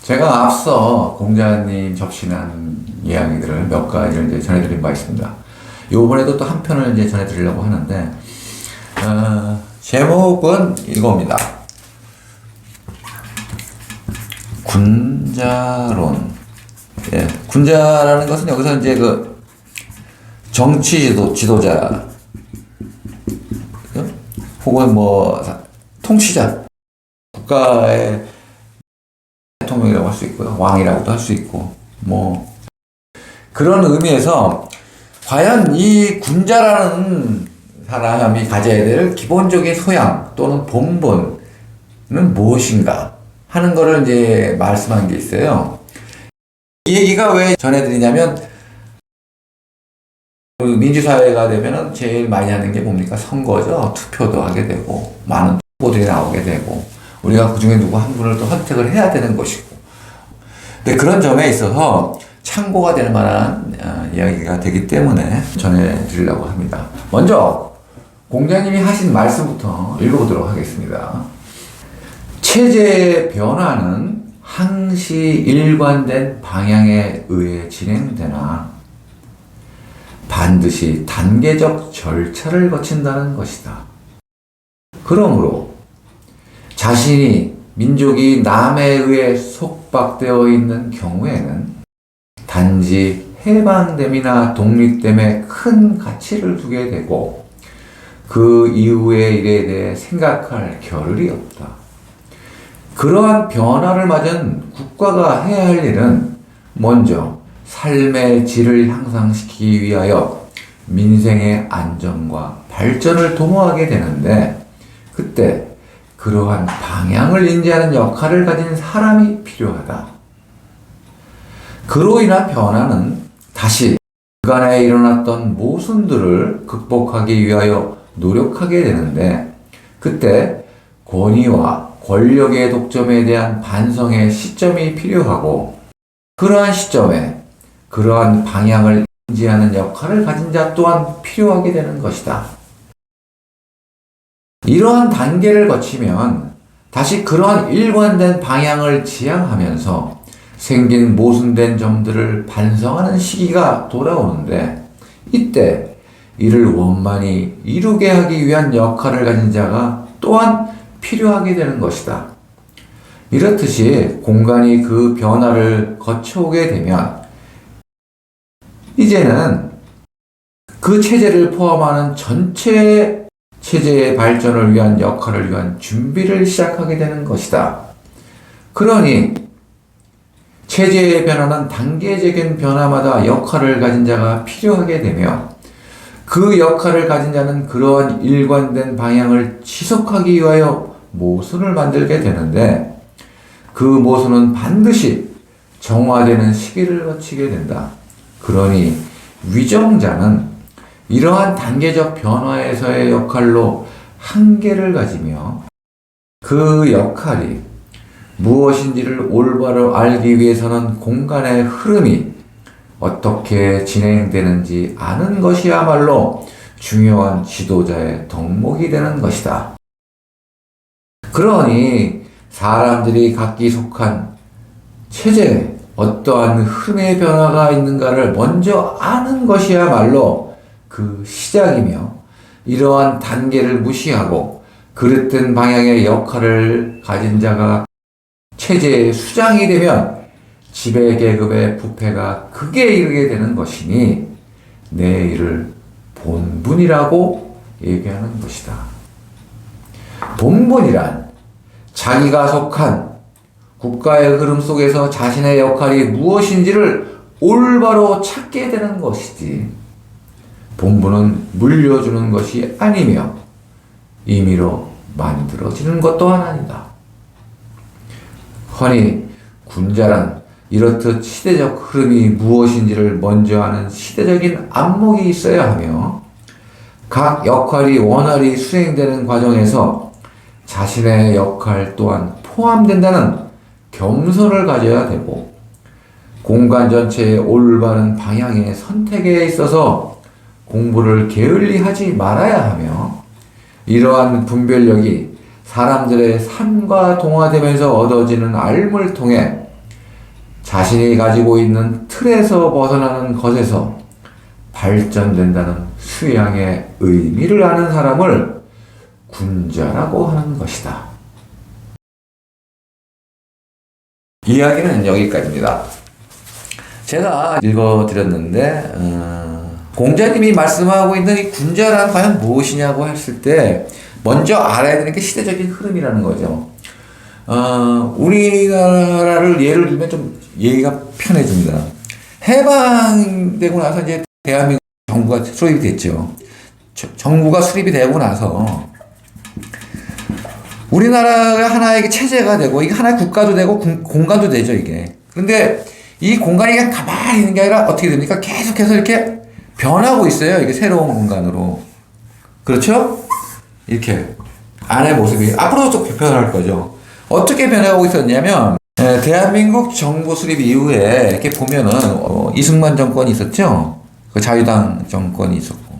제가 앞서 공자님 접신한 이야기들을 몇 가지를 이제 전해드린 바 있습니다. 요번에도 또 한 편을 이제 전해드리려고 하는데, 제목은 이겁니다. 군자론. 예, 군자라는 것은 여기서 이제 그 정치 지도자, 혹은 뭐 통치자, 국가의 대통령이라고 할 수 있고요, 왕이라고도 할 수 있고, 뭐 그런 의미에서 과연 이 군자라는 사람이 가져야 될 기본적인 소양 또는 본분은 무엇인가 하는 거를 이제 말씀한 게 있어요. 이 얘기가 왜 전해드리냐면, 민주사회가 되면은 제일 많이 하는 게 뭡니까? 선거죠. 투표도 하게 되고, 많은 후보들이 나오게 되고, 우리가 그 중에 누구 한 분을 또 선택을 해야 되는 것이고. 근데 그런 점에 있어서 참고가 될 만한 이야기가 되기 때문에 전해드리려고 합니다. 먼저, 공자님이 하신 말씀부터 읽어보도록 하겠습니다. 체제의 변화는 항시 일관된 방향에 의해 진행되나 반드시 단계적 절차를 거친다는 것이다. 그러므로 자신이 민족이 남에 의해 속박되어 있는 경우에는 단지 해방됨이나 독립됨에 큰 가치를 두게 되고 그 이후의 일에 대해 생각할 겨를이 없다. 그러한 변화를 맞은 국가가 해야 할 일은 먼저 삶의 질을 향상시키기 위하여 민생의 안정과 발전을 도모하게 되는데, 그때 그러한 방향을 인지하는 역할을 가진 사람이 필요하다. 그로 인한 변화는 다시 그간에 일어났던 모순들을 극복하기 위하여 노력하게 되는데, 그때 권위와 권력의 독점에 대한 반성의 시점이 필요하고, 그러한 시점에 그러한 방향을 인지하는 역할을 가진 자 또한 필요하게 되는 것이다. 이러한 단계를 거치면 다시 그러한 일관된 방향을 지향하면서 생긴 모순된 점들을 반성하는 시기가 돌아오는데, 이때 이를 원만히 이루게 하기 위한 역할을 가진 자가 또한 필요하게 되는 것이다. 이렇듯이 공간이 그 변화를 거쳐오게 되면 이제는 그 체제를 포함하는 전체 체제의 발전을 위한 역할을 위한 준비를 시작하게 되는 것이다. 그러니 체제의 변화는 단계적인 변화마다 역할을 가진 자가 필요하게 되며, 그 역할을 가진 자는 그러한 일관된 방향을 지속하기 위하여 모순을 만들게 되는데, 그 모순은 반드시 정화되는 시기를 거치게 된다. 그러니 위정자는 이러한 단계적 변화에서의 역할로 한계를 가지며 그 역할이 무엇인지를 올바로 알기 위해서는 공간의 흐름이 어떻게 진행되는지 아는 것이야말로 중요한 지도자의 덕목이 되는 것이다. 그러니 사람들이 각기 속한 체제에 어떠한 흐름의 변화가 있는가를 먼저 아는 것이야말로 그 시작이며, 이러한 단계를 무시하고 그릇된 방향의 역할을 가진 자가 체제의 수장이 되면 지배계급의 부패가 극에 이르게 되는 것이니 내 일을 본분이라고 얘기하는 것이다. 본분이란 자기가 속한 국가의 흐름 속에서 자신의 역할이 무엇인지를 올바로 찾게 되는 것이지, 본분은 물려주는 것이 아니며 임의로 만들어지는 것 또한 아니다. 허니 군자란 이렇듯 시대적 흐름이 무엇인지를 먼저 아는 시대적인 안목이 있어야 하며, 각 역할이 원활히 수행되는 과정에서 자신의 역할 또한 포함된다는 겸손을 가져야 되고, 공간 전체의 올바른 방향의 선택에 있어서 공부를 게을리 하지 말아야 하며, 이러한 분별력이 사람들의 삶과 동화되면서 얻어지는 알을 통해 자신이 가지고 있는 틀에서 벗어나는 것에서 발전된다는 수양의 의미를 아는 사람을 군자라고 하는 것이다. 이야기는 여기까지입니다. 제가 읽어드렸는데 공자님이 말씀하고 있는 이 군자란 과연 무엇이냐고 했을 때 먼저 알아야 되는 게 시대적인 흐름이라는 거죠. 우리나라를 예를 들면 좀 얘기가 편해집니다. 해방되고 나서 이제 대한민국 정부가 수립이 됐죠. 정부가 수립이 되고 나서 우리나라가 하나의 체제가 되고 이게 하나의 국가도 되고 공간도 되죠, 이게. 그런데 이 공간이 그냥 가만히 있는 게 아니라 어떻게 됩니까? 계속해서 이렇게 변하고 있어요. 이게 새로운 공간으로. 그렇죠? 이렇게 안의 모습이 앞으로도 좀 변할 거죠. 어떻게 변해가고 있었냐면 대한민국 정부 수립 이후에 이렇게 보면은 이승만 정권이 있었죠. 그 자유당 정권이 있었고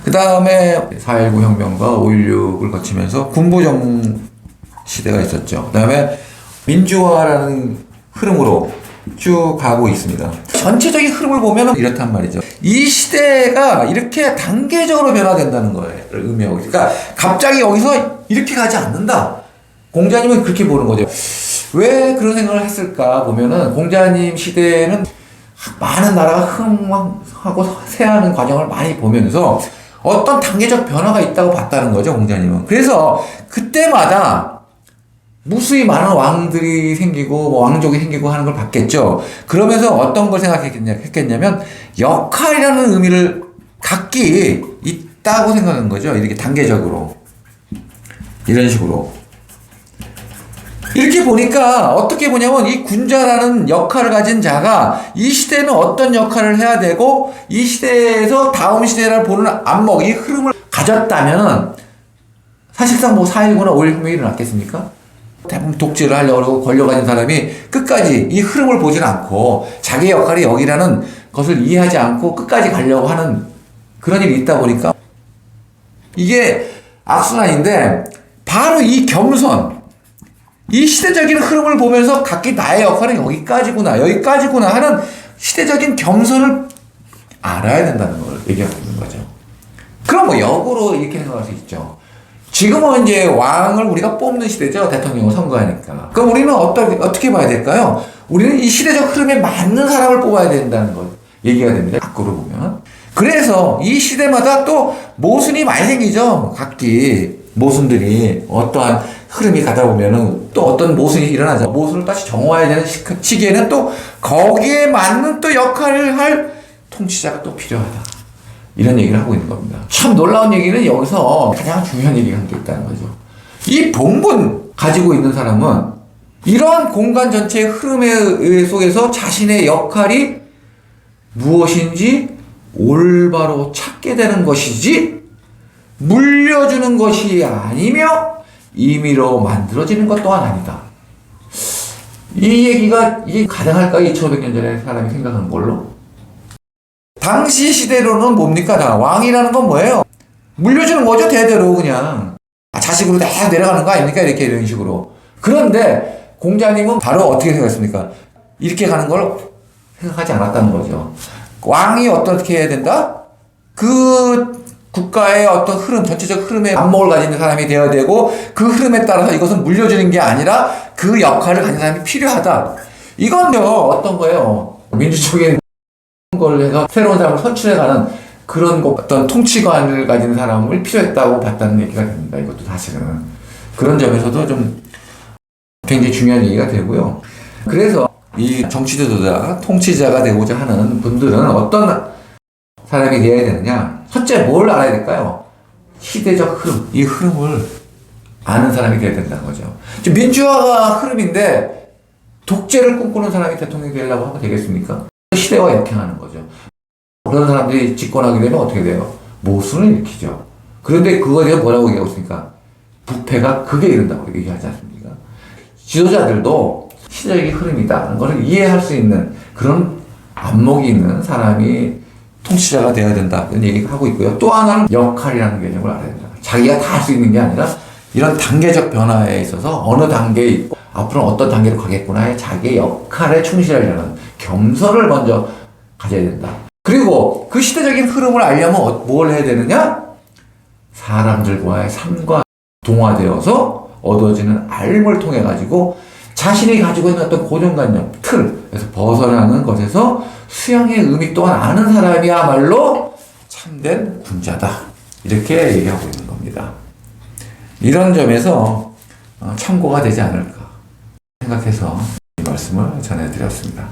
그 다음에 4.19 혁명과 5.16을 거치면서 군부정 시대가 있었죠. 그 다음에 민주화라는 흐름으로 쭉 가고 있습니다. 전체적인 흐름을 보면 이렇단 말이죠. 이 시대가 이렇게 단계적으로 변화된다는 거예요. 의미하고. 그러니까 갑자기 여기서 이렇게 가지 않는다. 공자님은 그렇게 보는 거죠. 왜 그런 생각을 했을까 보면은 공자님 시대에는 많은 나라가 흥하고 쇠하는 과정을 많이 보면서 어떤 단계적 변화가 있다고 봤다는 거죠, 공자님은. 그래서 그때마다 무수히 많은 왕들이 생기고 왕족이 생기고 하는 걸 봤겠죠. 그러면서 어떤 걸 생각했겠냐면 역할이라는 의미를 각기 있다고 생각한 거죠. 이렇게 단계적으로. 이런 식으로. 이렇게 보니까 어떻게 보냐면 이 군자라는 역할을 가진 자가 이 시대는 어떤 역할을 해야 되고 이 시대에서 다음 시대를 보는 안목, 이 흐름을 가졌다면은 사실상 뭐 4.19나 5.16이 일어났겠습니까? 대부분 독재를 하려고 그러고 권력 가진 사람이 끝까지 이 흐름을 보진 않고 자기 역할이 여기라는 것을 이해하지 않고 끝까지 가려고 하는 그런 일이 있다 보니까 이게 악순환인데 바로 이 겸손, 이 시대적인 흐름을 보면서 각기 나의 역할은 여기까지구나 하는 시대적인 겸손을 알아야 된다는 걸 얘기하고 있는 거죠. 그럼 뭐 역으로 이렇게 생각할 수 있죠. 지금은 이제 왕을 우리가 뽑는 시대죠. 대통령을 선거하니까. 그럼 우리는 어떻게 봐야 될까요? 우리는 이 시대적 흐름에 맞는 사람을 뽑아야 된다는 걸 얘기가 됩니다. 밖으로 보면. 그래서 이 시대마다 또 모순이 많이 생기죠. 각기 모순들이 어떠한 흐름이 가다 보면은 또 어떤 모순이 일어나죠. 모순을 다시 정화해야 되는 시기에는 또 거기에 맞는 또 역할을 할 통치자가 또 필요하다. 이런 얘기를 하고 있는 겁니다. 참 놀라운 얘기는 여기서 가장 중요한 얘기가 한 게 있다는 거죠. 이 본분 가지고 있는 사람은 이러한 공간 전체의 흐름의 속에서 자신의 역할이 무엇인지 올바로 찾게 되는 것이지 물려주는 것이 아니며 임의로 만들어지는 것 또한 아니다. 이 얘기가 이게 가능할까? 2500년 전에 사람이 생각한 걸로? 당시 시대로는 뭡니까? 다 왕이라는 건 뭐예요? 물려주는 거죠, 대대로 그냥. 자식으로 다 내려가는 거 아닙니까? 이렇게 이런 식으로. 그런데 공자님은 바로 어떻게 생각했습니까? 이렇게 가는 걸 생각하지 않았다는 거죠. 왕이 어떻게 해야 된다? 그 국가의 어떤 흐름, 전체적 흐름에 안목을 가진 사람이 되어야 되고 그 흐름에 따라서 이것은 물려주는 게 아니라 그 역할을 가진 사람이 필요하다. 이건요, 어떤 거예요? 민주적인 걸 해서 새로운 사람을 선출해가는 그런 어떤 통치관을 가진 사람을 필요했다고 봤다는 얘기가 됩니다. 이것도 사실은. 그런 점에서도 좀 굉장히 중요한 얘기가 되고요. 그래서 이 정치지도자, 통치자가 되고자 하는 분들은 어떤 사람이 되어야 되느냐? 첫째 뭘 알아야 될까요? 시대적 흐름, 이 흐름을 아는 사람이 되어야 된다는 거죠. 지금 민주화가 흐름인데 독재를 꿈꾸는 사람이 대통령이 되려고 하면 되겠습니까? 시대와 역행하는 거죠. 그런 사람들이 집권하게 되면 어떻게 돼요? 모순을 일으키죠. 그런데 그거에 대해 뭐라고 얘기하고 있습니까? 부패가 극에 이른다고 얘기하지 않습니까? 지도자들도 시대적인 흐름이다라는 것을 이해할 수 있는 그런 안목이 있는 사람이 통치자가 되어야 된다. 이런 얘기를 하고 있고요. 또 하나는 역할이라는 개념을 알아야 된다. 자기가 다 할 수 있는 게 아니라 이런 단계적 변화에 있어서 어느 단계에 있고 앞으로 어떤 단계로 가겠구나의 자기의 역할에 충실하려는 겸손을 먼저 가져야 된다. 그리고 그 시대적인 흐름을 알려면 뭘 해야 되느냐? 사람들과의 삶과 동화되어서 얻어지는 알을 통해 가지고 자신이 가지고 있는 어떤 고정관념, 틀에서 벗어나는 것에서 수양의 의미 또한 아는 사람이야말로 참된 군자다. 이렇게 얘기하고 있는 겁니다. 이런 점에서 참고가 되지 않을까 생각해서 이 말씀을 전해드렸습니다.